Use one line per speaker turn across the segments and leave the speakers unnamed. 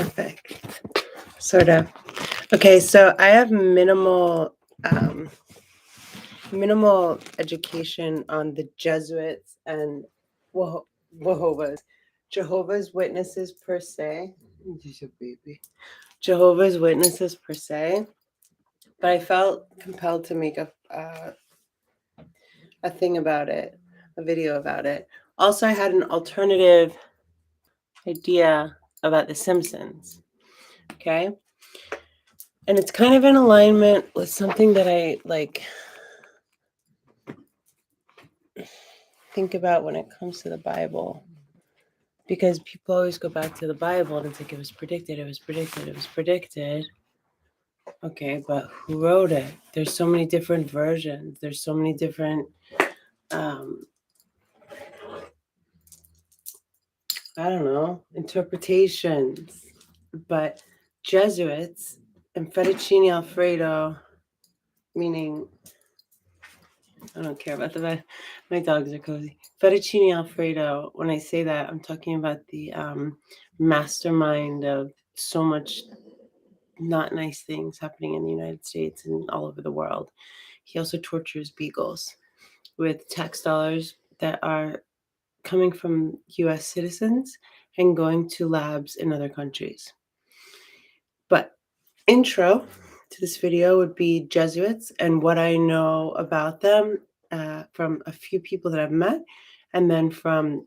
Perfect. Sort of. Okay, so I have minimal education on the Jesuits and Wah- Jehovah's Jehovah's Witnesses per se. He's a baby. Jehovah's Witnesses per se, but I felt compelled to make a thing about it, a video about it. Also, I had an alternative idea about The Simpsons. Okay, and it's kind of in alignment with something that I like think about when it comes to the Bible. Because people always go back to the Bible and it's like it was predicted, it was predicted, it was predicted. Okay, but who wrote it? There's so many different versions. There's so many different I don't know, interpretations. But Jesuits and fettuccine Alfredo, meaning I don't care about my dogs are cozy. Fettuccine Alfredo, when I say that, I'm talking about the mastermind of so much not nice things happening in the United States and all over the world. He also tortures beagles with tax dollars that are coming from US citizens and going to labs in other countries. But intro to this video would be Jesuits and what I know about them from a few people that I've met, and then from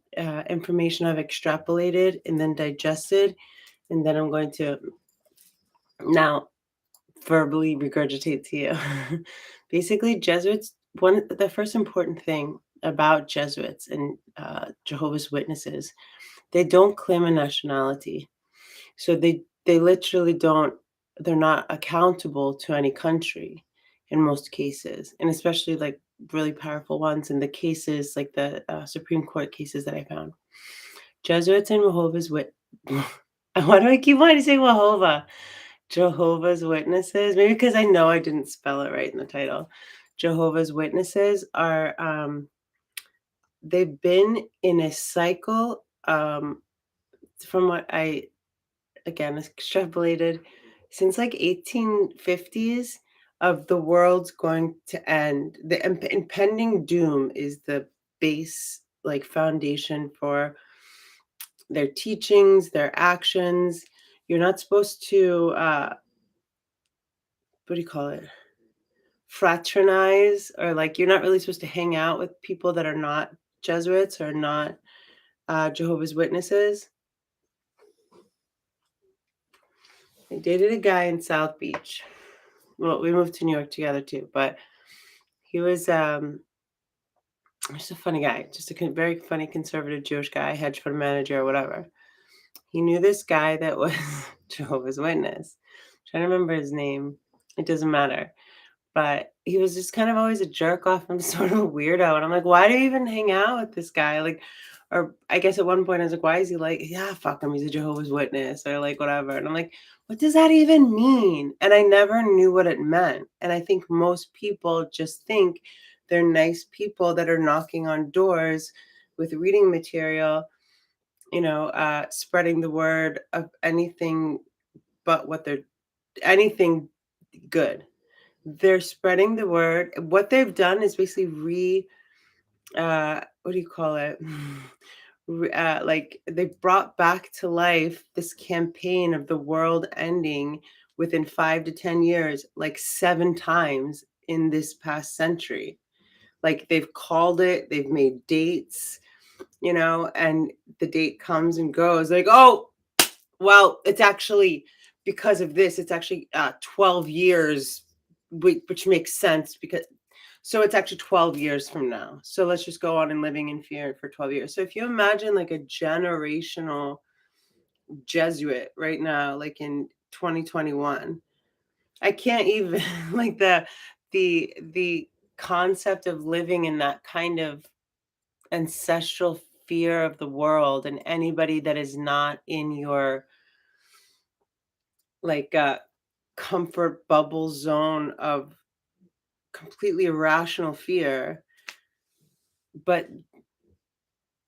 information I've extrapolated and then digested. And then I'm going to now verbally regurgitate to you. Basically, Jesuits, the first important thing about Jesuits and Jehovah's Witnesses, they don't claim a nationality. So they literally don't, they're not accountable to any country in most cases, and especially like really powerful ones in the cases like the Supreme Court cases that I found. Jesuits and Jehovah's Wit. Why do I keep wanting to say Jehovah? Jehovah's Witnesses, maybe because I know I didn't spell it right in the title. Jehovah's Witnesses are they've been in a cycle from what I again extrapolated since like 1850s of the world's going to end. The impending doom is the base like foundation for their teachings, their actions. You're not supposed to what do you call it? Fraternize, or like you're not really supposed to hang out with people that are not Jesuits or not Jehovah's Witnesses. I dated a guy in South Beach. Well, we moved to New York together too, but he was just a funny guy, just a very funny conservative Jewish guy, hedge fund manager or whatever. He knew this guy that was Jehovah's Witness. I'm trying to remember his name. It doesn't matter. But he was just kind of always a jerk off and sort of a weirdo. And I'm like, why do you even hang out with this guy? Like, or I guess at one point I was like, why is he like, yeah, fuck him, he's a Jehovah's Witness or like whatever. And I'm like, what does that even mean? And I never knew what it meant. And I think most people just think they're nice people that are knocking on doors with reading material, spreading the word of anything but what they're anything good. They're spreading the word. What they've done is basically what do you call it? Like they brought back to life this campaign of the world ending within 5 to 10 years, like 7 times in this past century. Like they've called it, they've made dates, and the date comes and goes. Like, oh, well, it's actually because of this, it's actually 12 years, which makes sense because so it's actually 12 years from now. So let's just go on and living in fear for 12 years. So if you imagine like a generational Jesuit right now, like in 2021, I can't even like the concept of living in that kind of ancestral fear of the world, and anybody that is not in your like comfort bubble zone of completely irrational fear. But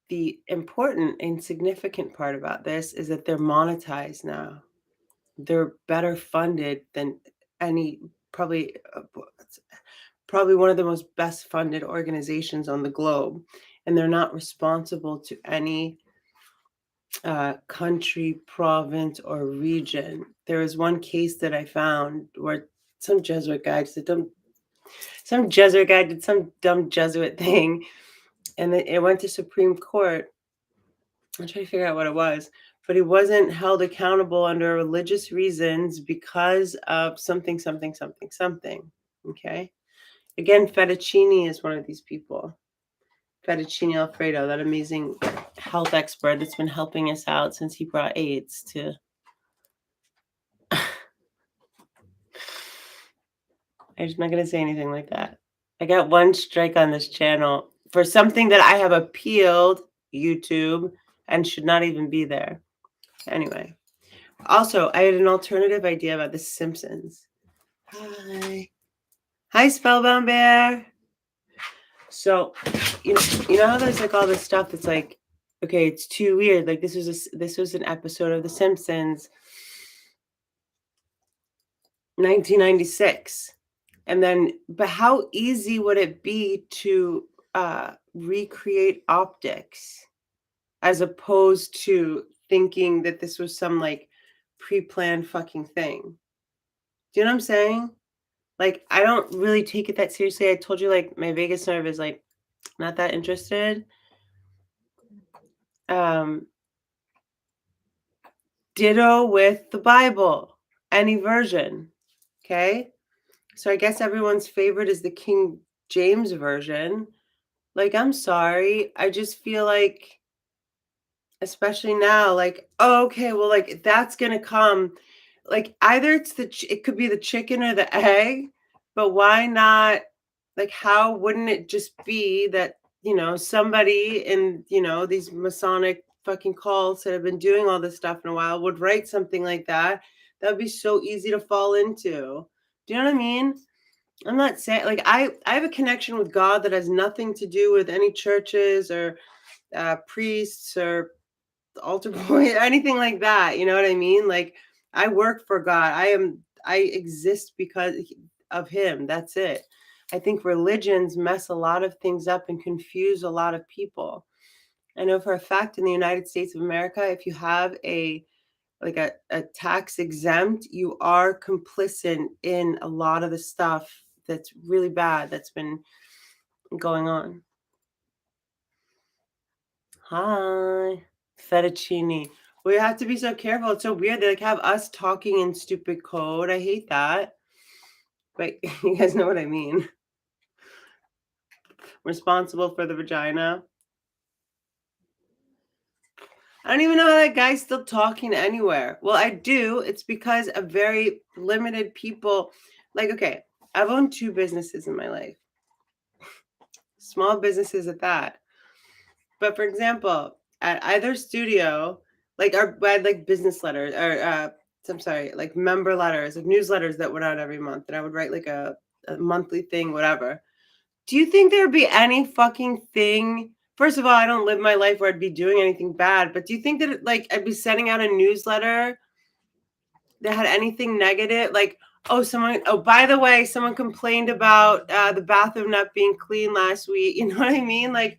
the important and significant part about this is that they're monetized now. they're better funded than any, probably one of the most best funded organizations on the globe, and they're not responsible to any country, province, or region. There was one case that I found where some Jesuit guy did some dumb Jesuit thing, and it went to Supreme Court. I'm trying to figure out what it was, but he wasn't held accountable under religious reasons because of something, something, something, something. Okay. Again, fettuccini is one of these people. Fettuccini Alfredo, that amazing health expert that's been helping us out since he brought AIDS to. I'm just not going to say anything like that. I got one strike on this channel for something that I have appealed YouTube and should not even be there. Anyway, also, I had an alternative idea about The Simpsons. Hi. Hi, Spellbound Bear. So, you know how there's like all this stuff that's like, okay, it's too weird. Like this was an episode of The Simpsons, 1996. And then, but how easy would it be to recreate optics as opposed to thinking that this was some like pre-planned fucking thing? Do you know what I'm saying? Like, I don't really take it that seriously. I told you, like, my vagus nerve is like not that interested. Ditto with the Bible, any version. Okay. So I guess everyone's favorite is the King James version. Like, I'm sorry. I just feel like, especially now, like, oh, okay, well, like that's gonna come. Like either it could be the chicken or the egg, but why not? Like, how wouldn't it just be that, somebody in, these Masonic fucking cults that have been doing all this stuff in a while would write something like that? That would be so easy to fall into. Do you know what I mean? I'm not saying like I have a connection with God that has nothing to do with any churches or priests or altar boy, anything like that. You know what I mean? Like I work for God. I exist because of him. That's it. I think religions mess a lot of things up and confuse a lot of people. I know for a fact in the United States of America, if you have a tax exempt, you are complicit in a lot of the stuff that's really bad that's been going on. Hi. Fettuccine. We have to be so careful. It's so weird. They like have us talking in stupid code. I hate that. But you guys know what I mean. Responsible for the vagina. I don't even know how that guy's still talking anywhere. Well, I do. It's because of very limited people. Like, okay, I've owned 2 businesses in my life. Small businesses at that. But for example, at either studio, like I had like business letters or I'm sorry, like member letters, like newsletters that went out every month, and I would write like a monthly thing, whatever. Do you think there'd be any fucking thing? First of all, I don't live my life where I'd be doing anything bad, but do you think that like I'd be sending out a newsletter that had anything negative? Like, oh, by the way, someone complained about the bathroom not being clean last week. You know what I mean? Like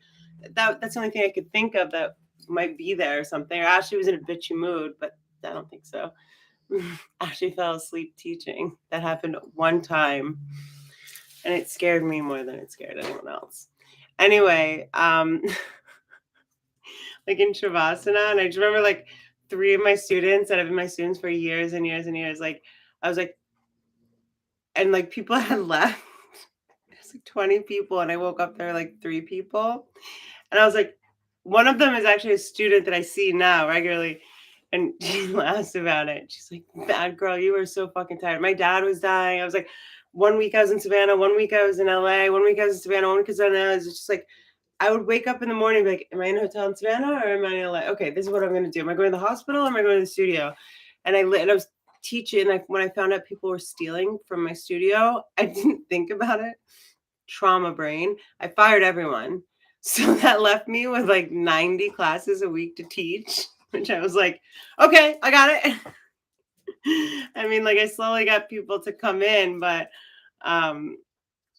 that's the only thing I could think of that might be there or something. Or Ashley was in a bitchy mood, but I don't think so. Ashley fell asleep teaching. That happened one time. And it scared me more than it scared anyone else. Anyway, like in Shavasana, and I just remember like 3 of my students that have been my students for years and years and years, like I was like, and like people had left. It's like 20 people, and I woke up there like 3 people. And I was like, one of them is actually a student that I see now regularly. And she laughs about it. She's like, bad girl, you were so fucking tired. My dad was dying. I was like, one week I was in Savannah, one week I was in LA, one week I was in Savannah, one week I was in LA. It was just like, I would wake up in the morning and be like, am I in a hotel in Savannah or am I in LA? Okay, this is what I'm going to do. Am I going to the hospital or am I going to the studio? And I was teaching, like when I found out people were stealing from my studio, I didn't think about it. Trauma brain. I fired everyone. So that left me with like 90 classes a week to teach, which I was like, okay, I got it. I mean, like I slowly got people to come in, but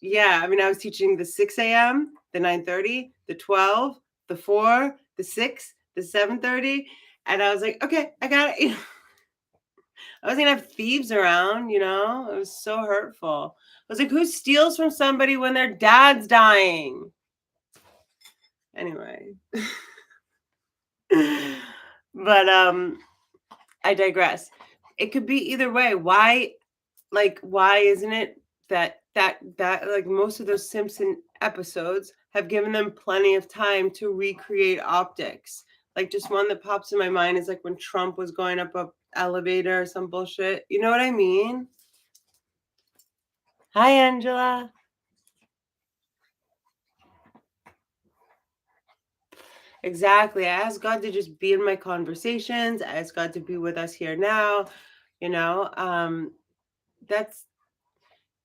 yeah, I mean, I was teaching the 6 a.m., the 9:30, the 12, the 4, the 6, the 7:30, and I was like, okay, I got it. I was gonna have thieves around, you know? It was so hurtful. I was like, who steals from somebody when their dad's dying? Anyway. But I digress. It could be either way. Why isn't it that like most of those Simpson episodes have given them plenty of time to recreate optics? Like just one that pops in my mind is like when Trump was going up a elevator or some bullshit. You know what I mean? Hi, Angela. Exactly. I ask God to just be in my conversations. I ask God to be with us here now. You know, that's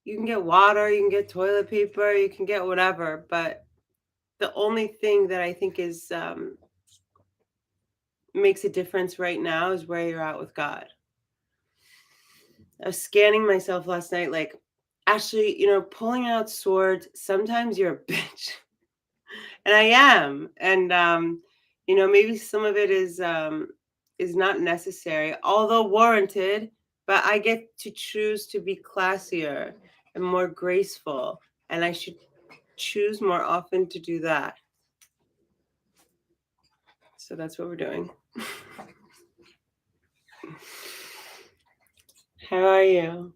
you can get water, you can get toilet paper, you can get whatever, but the only thing that I think is makes a difference right now is where you're at with God. I was scanning myself last night, like actually, you know, pulling out swords. Sometimes you're a bitch, and I am, and you know, maybe some of it is not necessary, although warranted. But I get to choose to be classier and more graceful, and I should choose more often to do that. So that's what we're doing. How are you?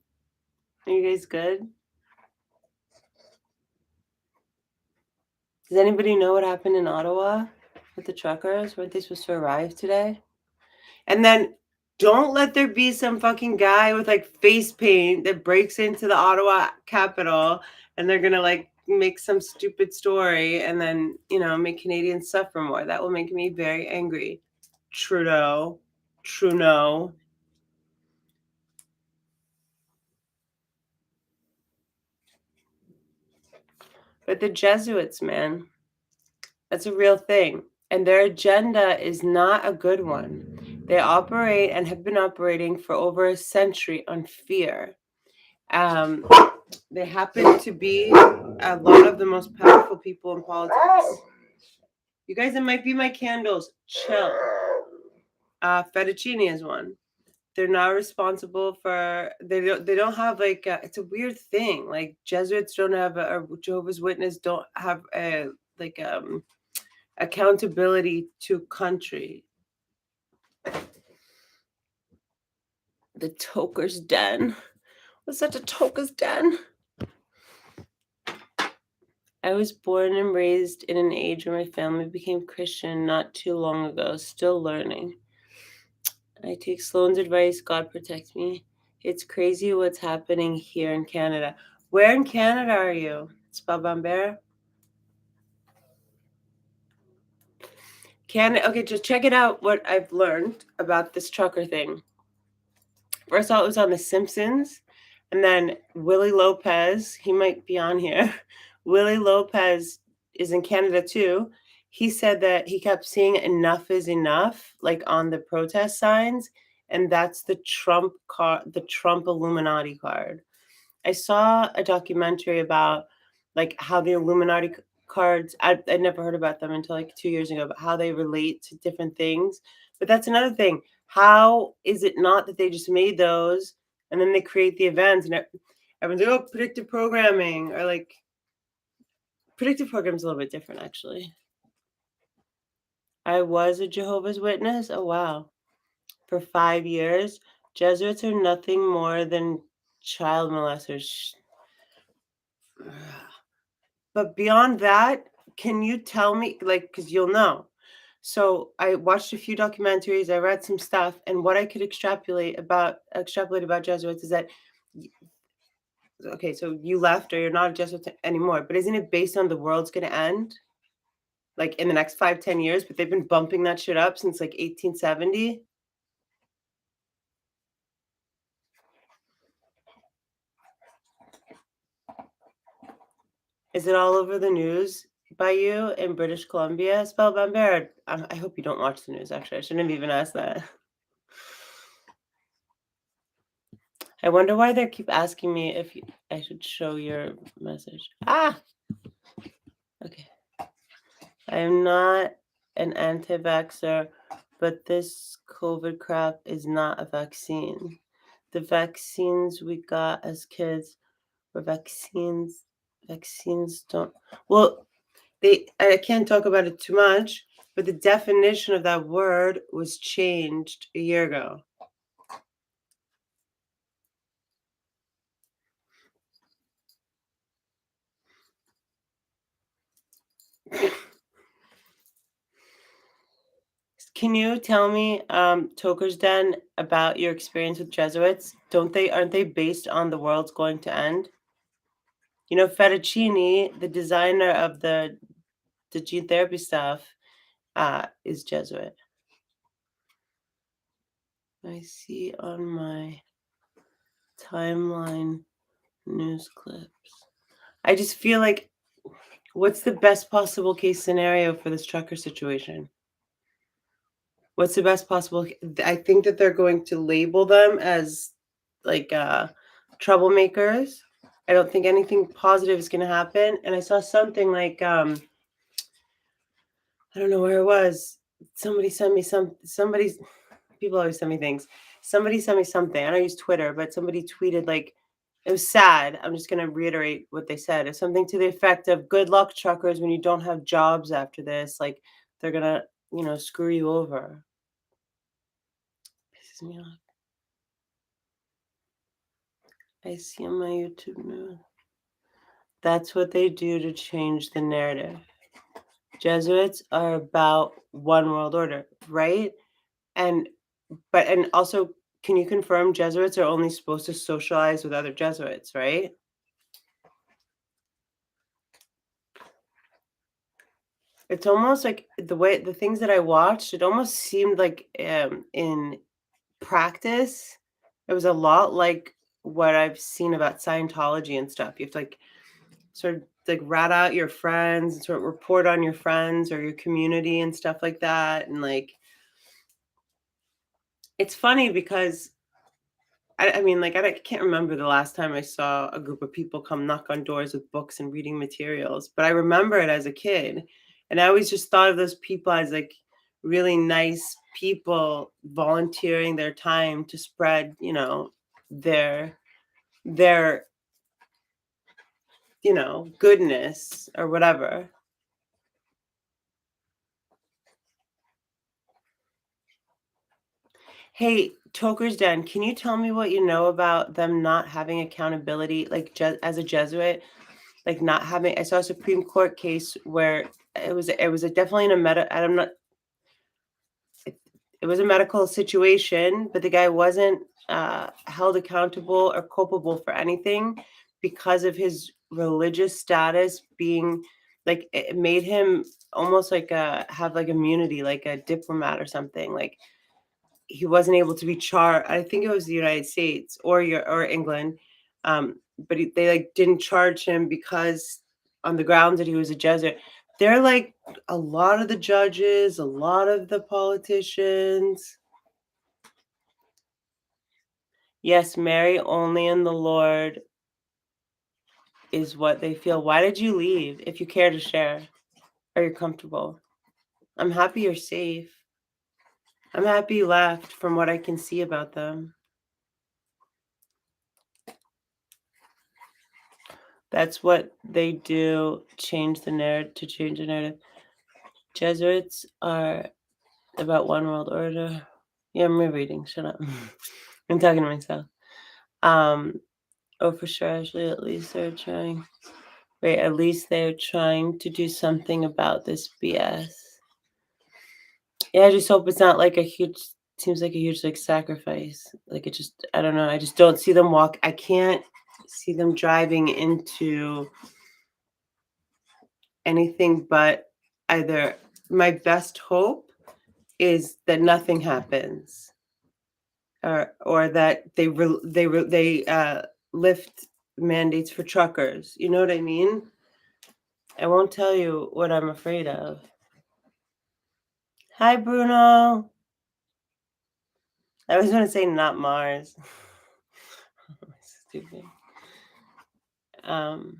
Are you guys good? Does anybody know what happened in Ottawa with the truckers? Weren't they supposed to arrive today? And then don't let there be some fucking guy with like face paint that breaks into the Ottawa Capitol and they're gonna like make some stupid story and then, you know, make Canadians suffer more. That will make me very angry. Trudeau. Trudeau. But the Jesuits, man, that's a real thing. And their agenda is not a good one. They operate and have been operating for over a century on fear. Um, they happen to be a lot of the most powerful people in politics. You guys, it might be my candles. Chill. Fettuccini is one. They're not responsible for. They don't have like. It's a weird thing. Like Jesuits don't have or Jehovah's Witness don't have a like accountability to country. The toker's den. What's such a toker's den? I was born and raised in an age where my family became Christian not too long ago, still learning. I take Sloane's advice, God protect me. It's crazy what's happening here in Canada. Where in Canada are you? It's Babambera? Canada. Okay, just check it out what I've learned about this trucker thing. First of all, it was on The Simpsons. And then Willie Lopez, he might be on here. Willie Lopez is in Canada too. He said that he kept seeing enough is enough, like on the protest signs. And that's the Trump card, the Trump Illuminati card. I saw a documentary about like how the Illuminati cards, I'd never heard about them until like 2 years ago, but how they relate to different things. But that's another thing. How is it not that they just made those and then they create the events and everyone's like, oh, predictive programming or like predictive program's a little bit different actually. I was a Jehovah's Witness. Oh, wow. For 5 years. Jesuits are nothing more than child molesters. But beyond that, can you tell me, like, because you'll know. So I watched a few documentaries, I read some stuff, and what I could extrapolate about Jesuits is that, okay, so you left or you're not a Jesuit anymore, but isn't it based on the world's going to end? Like in the next 5, 10 years, but they've been bumping that shit up since like 1870. Is it all over the news by you in British Columbia? Spell Bambera. I hope you don't watch the news, actually. I shouldn't have even asked that. I wonder why they keep asking me if I should show your message. Ah, okay. I am not an anti-vaxxer, but this COVID crap is not a vaccine. The vaccines we got as kids were vaccines. Vaccines don't. Well, I can't talk about it too much, but the definition of that word was changed a year ago. Can you tell me, Toker's Den, about your experience with Jesuits? Aren't they based on the world's going to end? You know, Fettuccini, the designer of the gene therapy stuff, is Jesuit. I see on my timeline news clips. I just feel like, what's the best possible case scenario for this trucker situation? What's the best possible? I think that they're going to label them as like troublemakers. I don't think anything positive is going to happen. And I saw something like I don't know where it was. Somebody sent me somebody's people always send me things. Somebody sent me something. I don't use Twitter, but somebody tweeted like it was sad. I'm just going to reiterate what they said. It's something to the effect of good luck truckers when you don't have jobs after this. Like they're going to, screw you over. Pisses me off. I see on my YouTube news. That's what they do to change the narrative. Jesuits are about one world order, right? And and also, can you confirm Jesuits are only supposed to socialize with other Jesuits, right? It's almost like the things that I watched, it almost seemed like in practice, it was a lot like what I've seen about Scientology and stuff. You have to like sort of like rat out your friends and sort of report on your friends or your community and stuff like that. And like, it's funny because I mean, like, I can't remember the last time I saw a group of people come knock on doors with books and reading materials, but I remember it as a kid. And I always just thought of those people as like really nice people volunteering their time to spread, their, goodness or whatever. Hey, Toker's Den, can you tell me what you know about them not having accountability, like as a Jesuit, like not having? I saw a Supreme Court case where it was definitely in a I'm not. It was a medical situation, but the guy wasn't held accountable or culpable for anything because of his religious status being like it made him almost like have like immunity, like a diplomat or something. Like he wasn't able to be charged. I think it was the United States or England, but they like didn't charge him because on the grounds that he was a Jesuit. They're like a lot of the judges, a lot of the politicians. Yes, marry only in the Lord is what they feel. Why did you leave? If you care to share, are you comfortable? I'm happy you're safe. I'm happy you left from what I can see about them. That's what they do, change the narrative to change the narrative. Jesuits are about one world order. Yeah, I'm rereading. Shut up. I'm talking to myself. Oh, for sure, Ashley. At least they're trying. Wait, at least they're trying to do something about this BS. Yeah, I just hope it's not like a huge. Seems like a huge like sacrifice. Like it just. I don't know. I just don't see them walk. I can't see them driving into anything but either. My best hope is that nothing happens, or that they lift mandates for truckers. You know what I mean? I won't tell you what I'm afraid of. Hi, Bruno. I was going to say not Mars. YouTube thing.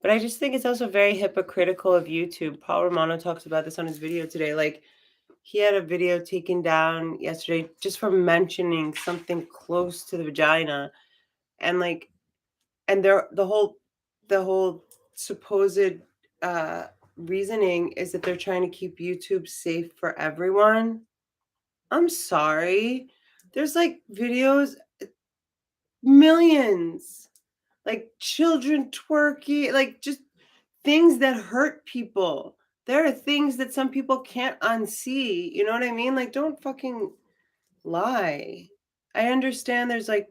But I just think it's also very hypocritical of YouTube. Paul Romano talks about this on his video today. Like, he had a video taken down yesterday just for mentioning something close to the vagina, and like, and the whole supposed reasoning is that they're trying to keep YouTube safe for everyone. I'm sorry. There's like videos, millions, like children twerking, like just things that hurt people. There are things that some people can't unsee. You know what I mean? Like, don't fucking lie. I understand there's like,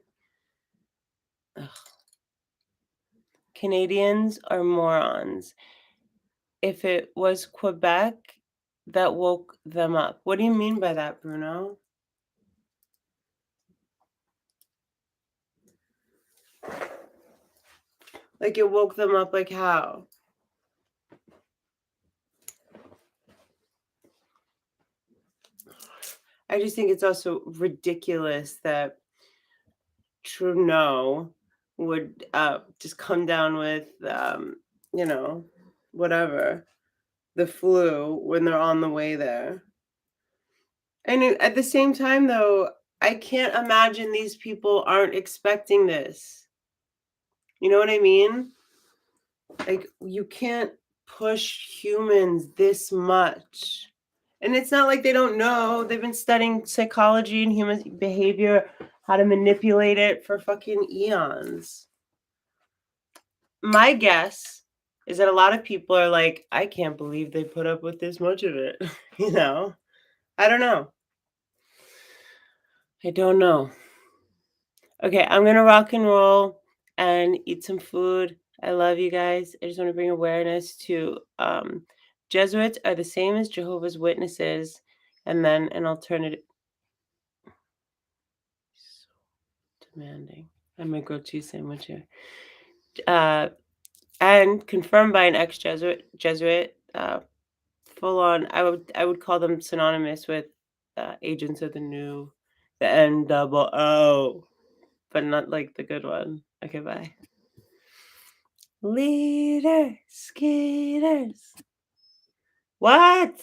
ugh. Canadians are morons. If it was Quebec that woke them up. What do you mean by that, Bruno? Like, it woke them up, like how? I just think it's also ridiculous that Trudeau would just come down with, you know, whatever, the flu when they're on the way there. And at the same time, though, I can't imagine these people aren't expecting this. You know what I mean? Like, you can't push humans this much. And it's not like they don't know. They've been studying psychology and human behavior, how to manipulate it for fucking eons. My guess is that a lot of people are like, I can't believe they put up with this much of it. You know? I don't know. I don't know. Okay, I'm going to rock and roll and eat some food. I love you guys. I just want to bring awareness to Jesuits are the same as Jehovah's Witnesses, and then an alternative. So demanding. I'm a grilled cheese sandwich here. And confirmed by an ex-Jesuit, full on. I would call them synonymous with agents of the NOO, but not like the good one. Okay, bye. Leader skaters. What?